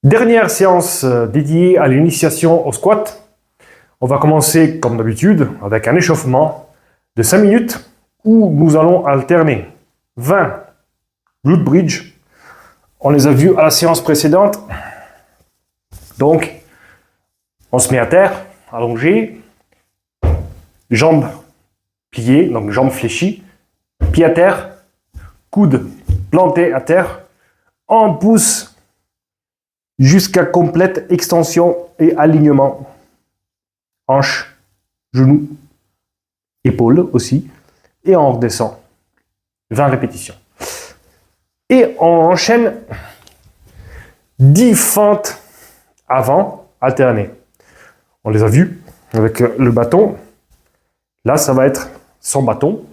Dernière séance dédiée à l'initiation au squat. On va commencer comme d'habitude avec un échauffement de 5 minutes où nous allons alterner 20 glute bridge. On les a vus à la séance précédente. Donc, on se met à terre, allongé, jambes pliées, donc jambes fléchies, pieds à terre, coudes plantés à terre. On pousse jusqu'à complète extension et alignement. Hanches, genoux, épaules aussi. Et on redescend. 20 répétitions. Et on enchaîne 10 fentes avant alternées. On les a vues avec le bâton. Là, ça va être sans bâton.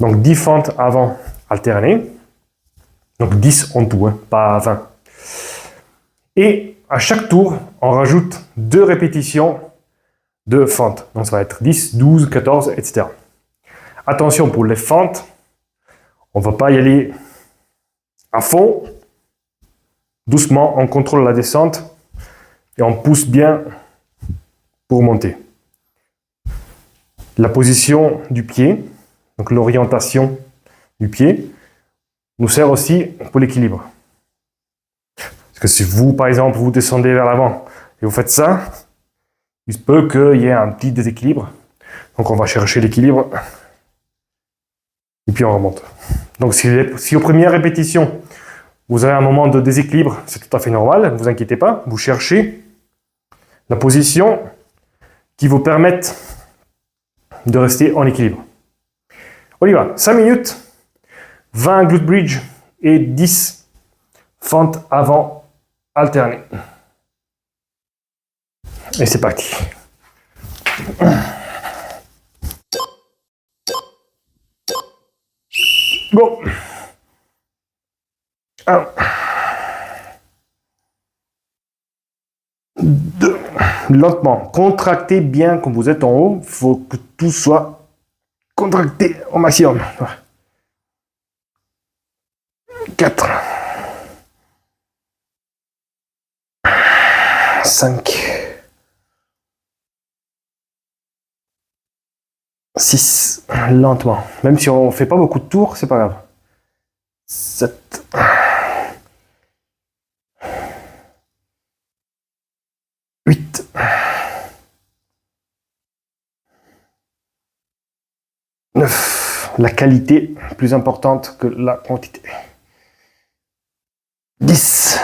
Donc 10 fentes avant alternées. Donc 10 en tout, hein, pas 20. Et à chaque tour, on rajoute 2 répétitions de fentes. Donc ça va être 10, 12, 14, etc. Attention pour les fentes, on ne va pas y aller à fond. Doucement, on contrôle la descente et on pousse bien pour monter. La position du pied, donc l'orientation du pied, nous sert aussi pour l'équilibre. Parce que si vous, par exemple, vous descendez vers l'avant et vous faites ça, il se peut qu'il y ait un petit déséquilibre. Donc on va chercher l'équilibre et puis on remonte. Donc si aux premières répétitions, vous avez un moment de déséquilibre, c'est tout à fait normal, ne vous inquiétez pas. Vous cherchez la position qui vous permette de rester en équilibre. On y va, 5 minutes, 20 glute bridge et 10 fentes avant alternées. Et c'est parti. Go. 1, 2, lentement. Contractez bien quand vous êtes en haut. Il faut que tout soit contracté au maximum. 4, 5, 6, lentement. Même si on ne fait pas beaucoup de tours, c'est pas grave. 7, 8, 9. La qualité plus importante que la quantité. 10,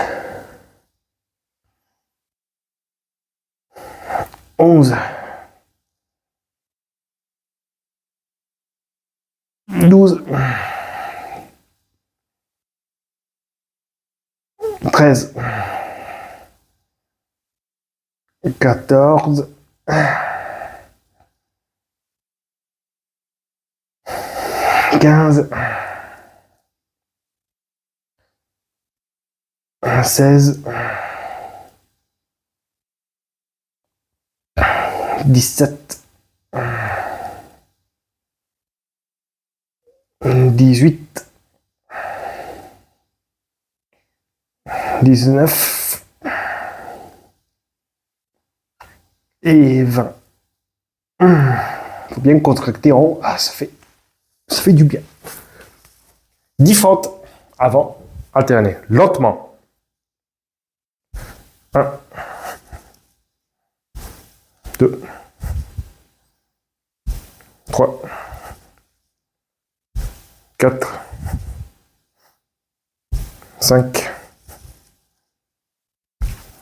11, 12, 13, 14, 15, 16, 17, 18, 19 et 20. Faut bien contracter en haut. Ah, ça fait du bien. 10 fentes avant, alterner lentement. 1, 2, 3, 4, 5,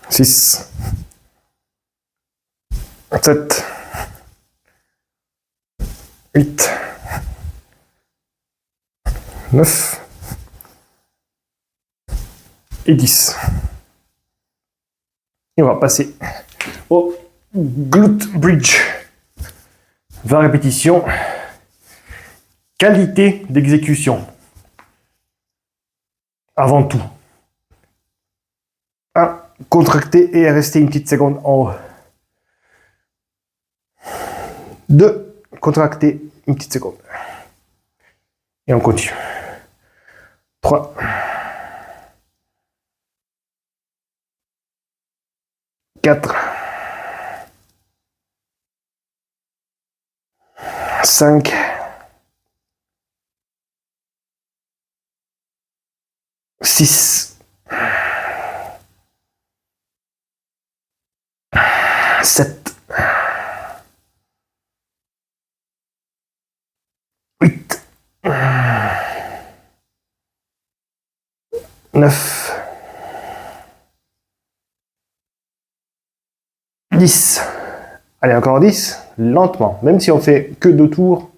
6, 7, 8, 9 et 10. Et on va passer au glute bridge. 20 répétitions. Qualité d'exécution. Avant tout. 1. Contracter et rester une petite seconde en haut. 2. Contracter une petite seconde. Et on continue. 3, 4, 5, 6, 7, 8, 9, 10. Allez, encore 10, lentement. Même si on fait que 2 tours,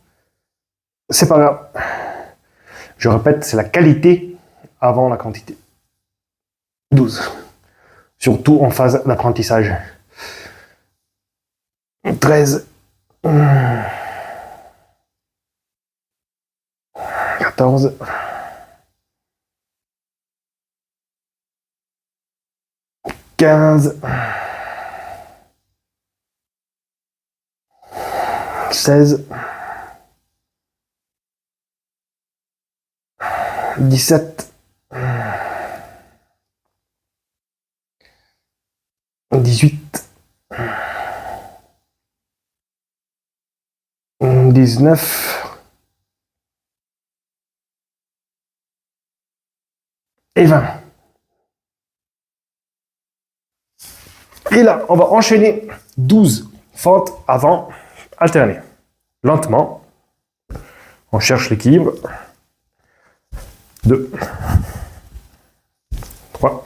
c'est pas grave. Je répète, c'est la qualité avant la quantité. 12. Surtout en phase d'apprentissage. 13. 14. 15. 16. 17. 18. 19. Et 20. Et là, on va enchaîner 12 fentes avant alternées. Lentement. On cherche l'équilibre. 2, 3,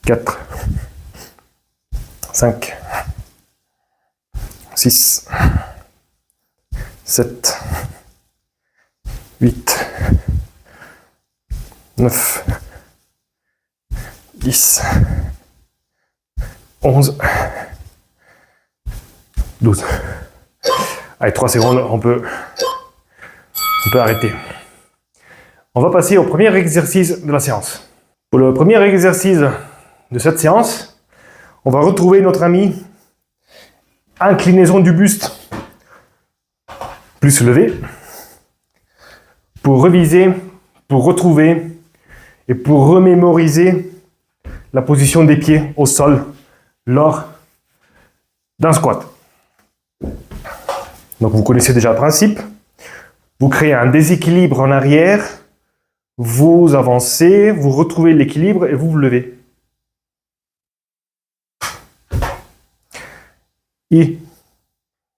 4, 5, 6, 7, 8, 9, 10, 11, 12. Allez, 3 secondes, on peut arrêter. On va passer au premier exercice de la séance. Pour le premier exercice de cette séance, on va retrouver notre ami inclinaison du buste plus levé pour reviser, pour retrouver et pour remémoriser la position des pieds au sol lors d'un squat. Donc vous connaissez déjà le principe. Vous créez un déséquilibre en arrière, vous avancez, vous retrouvez l'équilibre et vous vous levez. Et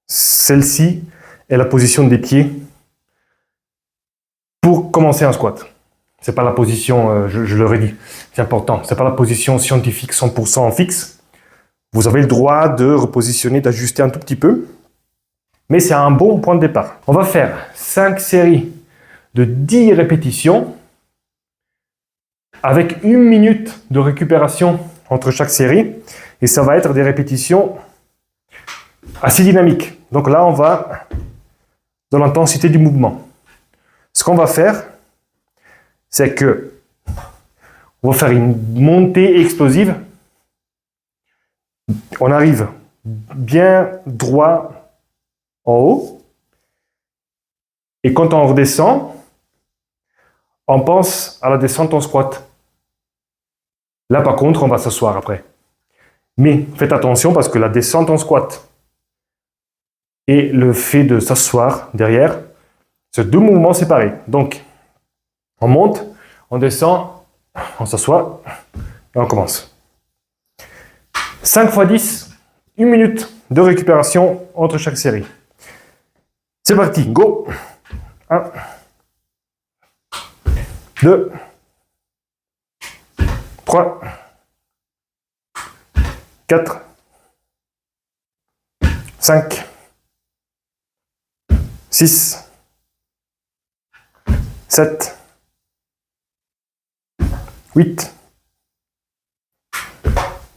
celle-ci est la position des pieds pour commencer un squat. C'est pas la position, je l'aurais dit, c'est important, c'est pas la position scientifique 100% fixe. Vous avez le droit de repositionner, d'ajuster un tout petit peu, mais c'est un bon point de départ. On va faire 5 séries de 10 répétitions avec 1 minute de récupération entre chaque série, et ça va être des répétitions assez dynamiques. Donc là, on va dans l'intensité du mouvement. Ce qu'on va faire, c'est que on va faire une montée explosive. On arrive bien droit en haut. Et quand on redescend, on pense à la descente en squat. Là, par contre, on va s'asseoir après. Mais faites attention parce que la descente en squat et le fait de s'asseoir derrière, c'est 2 mouvements séparés. Donc, on monte, on descend, on s'assoit et on commence. 5 x 10, 1 minute de récupération entre chaque série. C'est parti, go! 1, 2, 3, 4, 5, 6, 7, 8,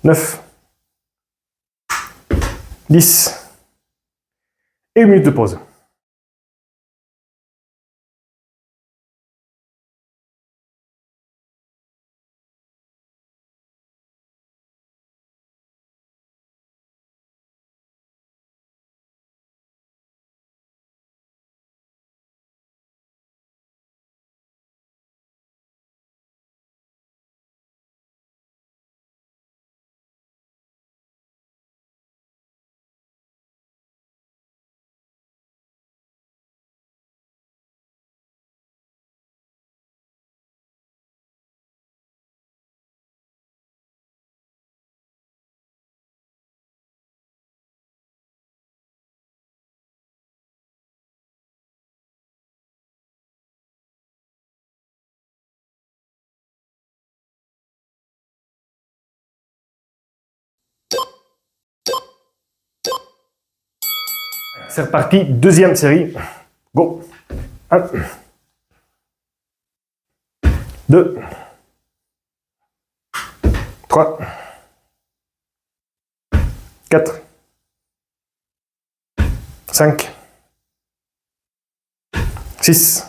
9, 10 et 1 minute de pause. C'est reparti, deuxième série. Go. 1, 2, 3, 4, 5, 6,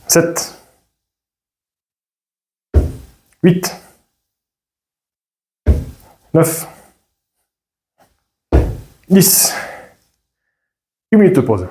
7, 8, 9, 10. 1 minute de pause.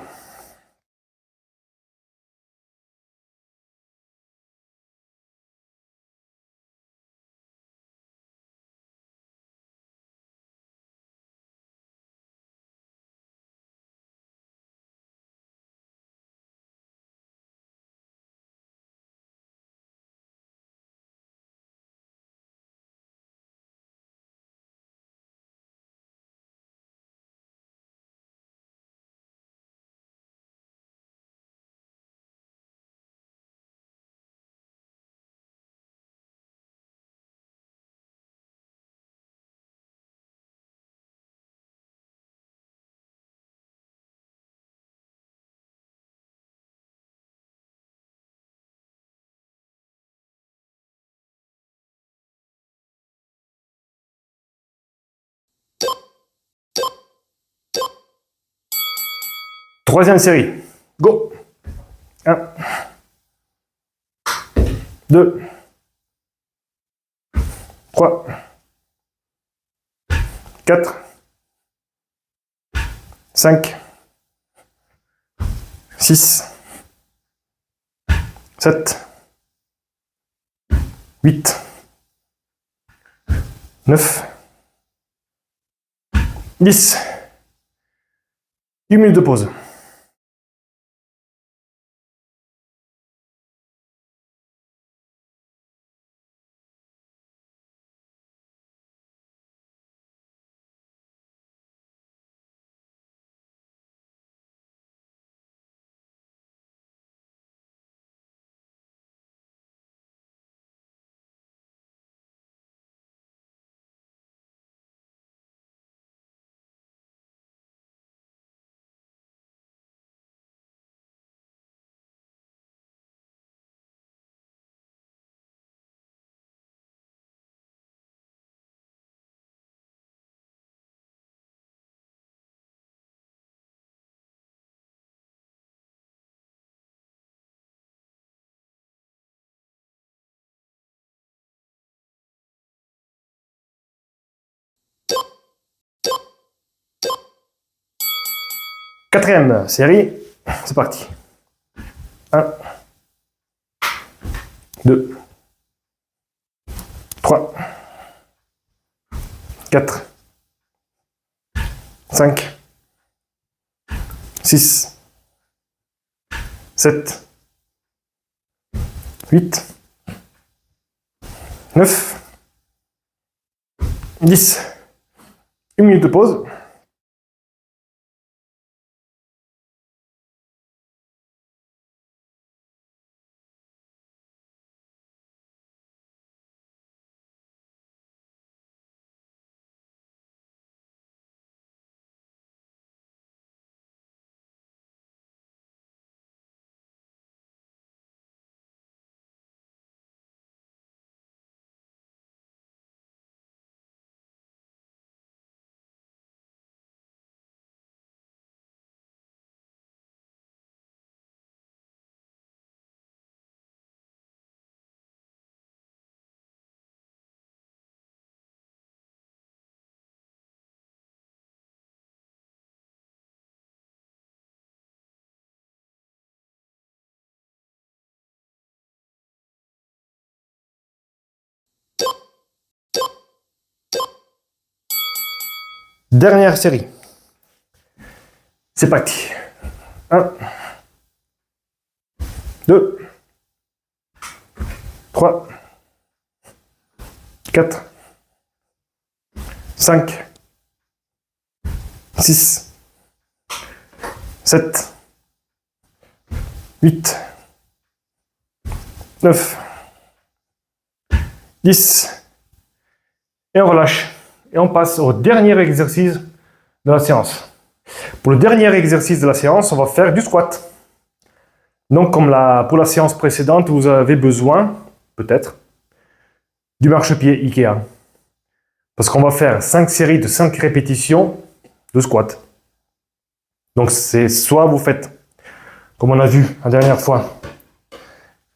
Troisième série. Go. 1, 2, 3, 4, 5, 6, 7, 8, 9, 10. 1 minute de pause. Quatrième série, c'est parti. 1, 2, 3, 4, 5, 6, 7, 8, 9, 10. 1 minute de pause. Dernière série. C'est parti. 1, 2, 3, 4, 5, 6, 7, 8, 9, 10. Et on relâche. Et on passe au dernier exercice de la séance. Pour le dernier exercice de la séance, on va faire du squat. Donc, comme pour la séance précédente, vous avez besoin, peut-être, du marchepied Ikea. Parce qu'on va faire 5 séries de 5 répétitions de squat. Donc, c'est soit vous faites, comme on a vu la dernière fois,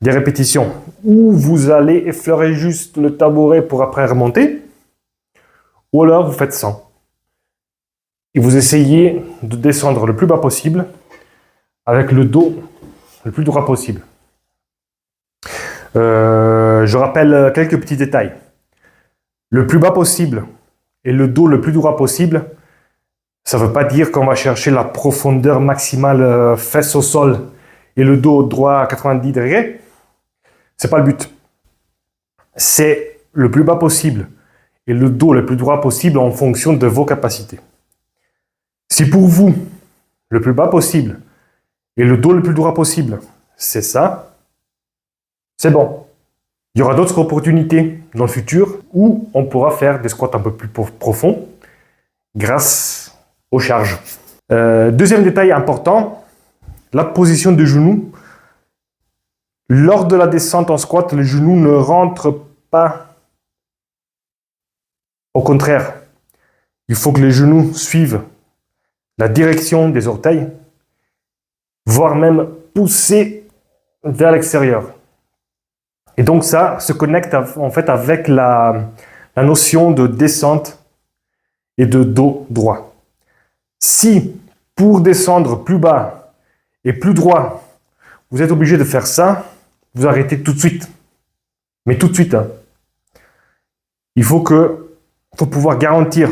des répétitions où vous allez effleurer juste le tabouret pour après remonter, ou alors vous faites 100. Et vous essayez de descendre le plus bas possible avec le dos le plus droit possible. Je rappelle quelques petits détails. Le plus bas possible et le dos le plus droit possible, ça ne veut pas dire qu'on va chercher la profondeur maximale fesses au sol et le dos droit à 90 degrés. Ce n'est pas le but. C'est le plus bas possible et le dos le plus droit possible en fonction de vos capacités. Si pour vous, le plus bas possible et le dos le plus droit possible, c'est ça, c'est bon. Il y aura d'autres opportunités dans le futur où on pourra faire des squats un peu plus profonds grâce aux charges. Deuxième détail important, la position des genoux. Lors de la descente en squat, les genoux ne rentrent pas. Au contraire, il faut que les genoux suivent la direction des orteils, voire même pousser vers l'extérieur. Et donc ça se connecte en fait avec la notion de descente et de dos droit. Si pour descendre plus bas et plus droit, vous êtes obligé de faire ça, vous arrêtez tout de suite. Mais tout de suite. Hein. Il faut pouvoir garantir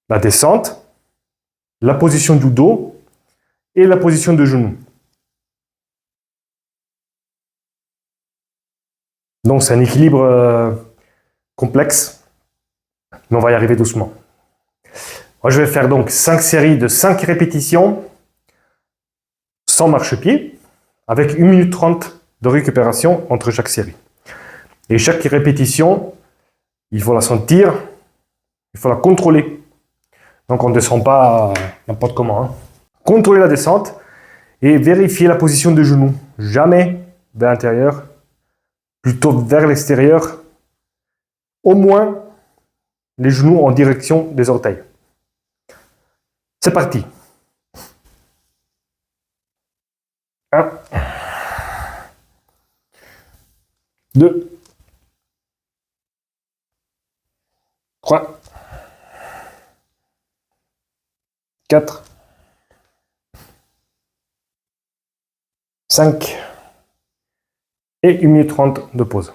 la descente, la position du dos et la position de genou. Donc c'est un équilibre complexe, mais on va y arriver doucement. Moi, je vais faire donc 5 séries de 5 répétitions sans marchepied, avec 1 minute 30 de récupération entre chaque série. Et chaque répétition, il faut la sentir, il faut la contrôler. Donc on ne descend pas n'importe comment. Hein. Contrôler la descente et vérifier la position des genoux. Jamais vers l'intérieur, plutôt vers l'extérieur. Au moins les genoux en direction des orteils. C'est parti. 1, 2, 3, 4, 5 et 1 minute 30 de pause.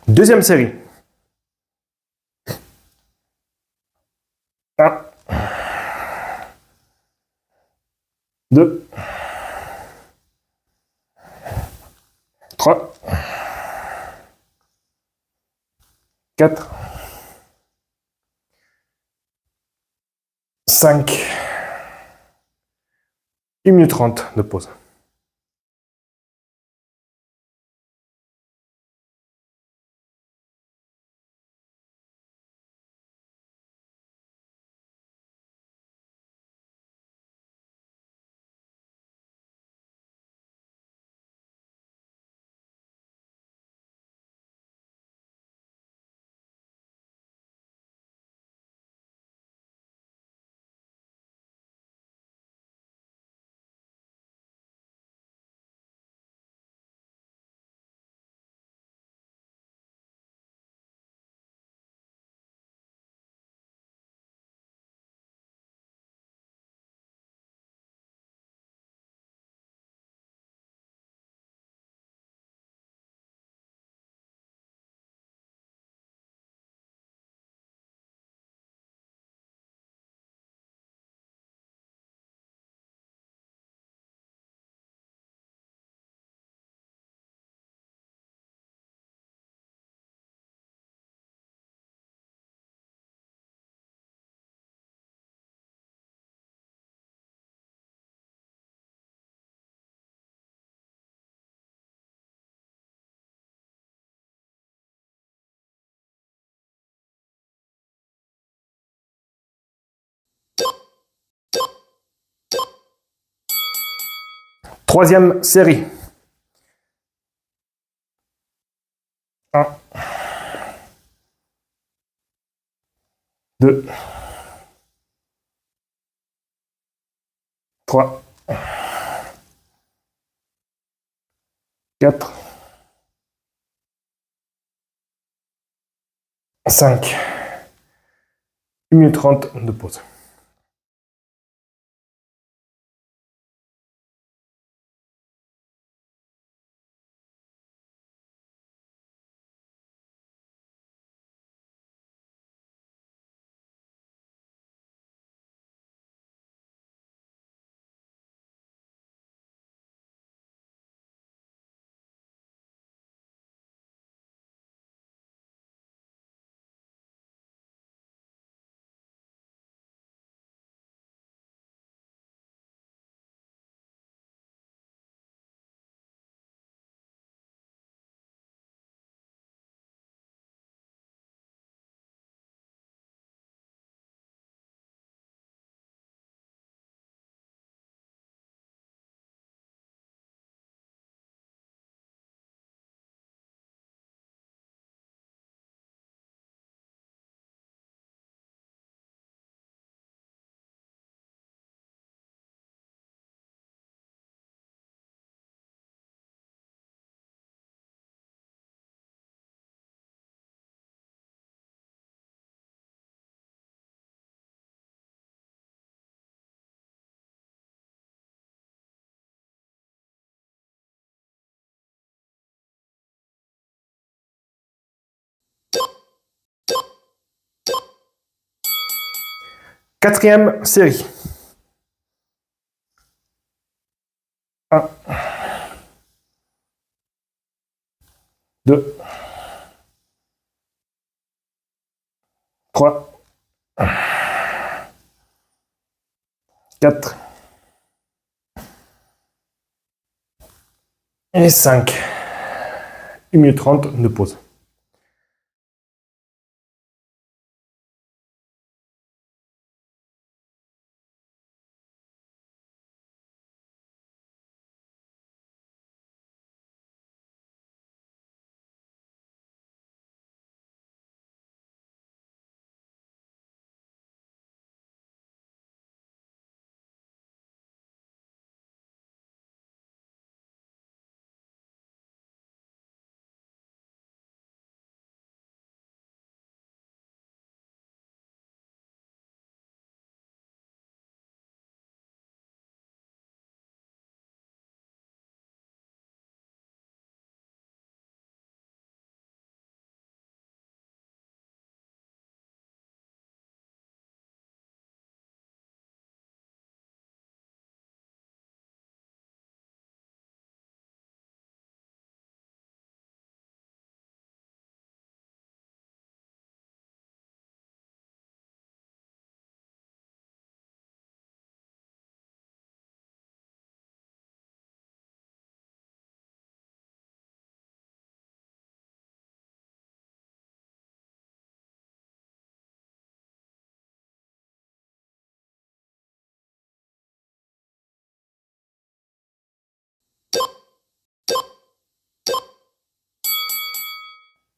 Deuxième série. 1, 2, 3, 4, 5. 1 minute 30 de pause. Troisième série. 1, 2, 3, 4, 5. 1 minute 30 de pause. Quatrième série. 1, 2, 3, 4 et 5. 1 minute 30 de pause.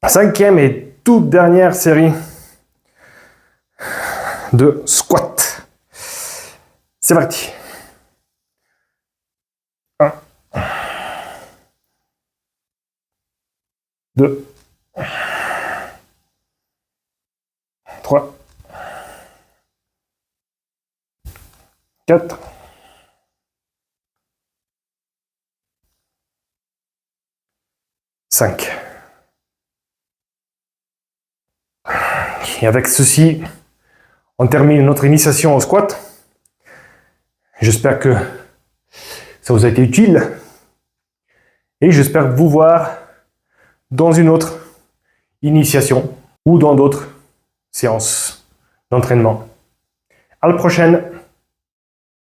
5e et toute dernière série de squat. C'est parti. 1, 2, 3, 4, 5. Et avec ceci, on termine notre initiation au squat. J'espère que ça vous a été utile. Et j'espère vous voir dans une autre initiation ou dans d'autres séances d'entraînement. À la prochaine!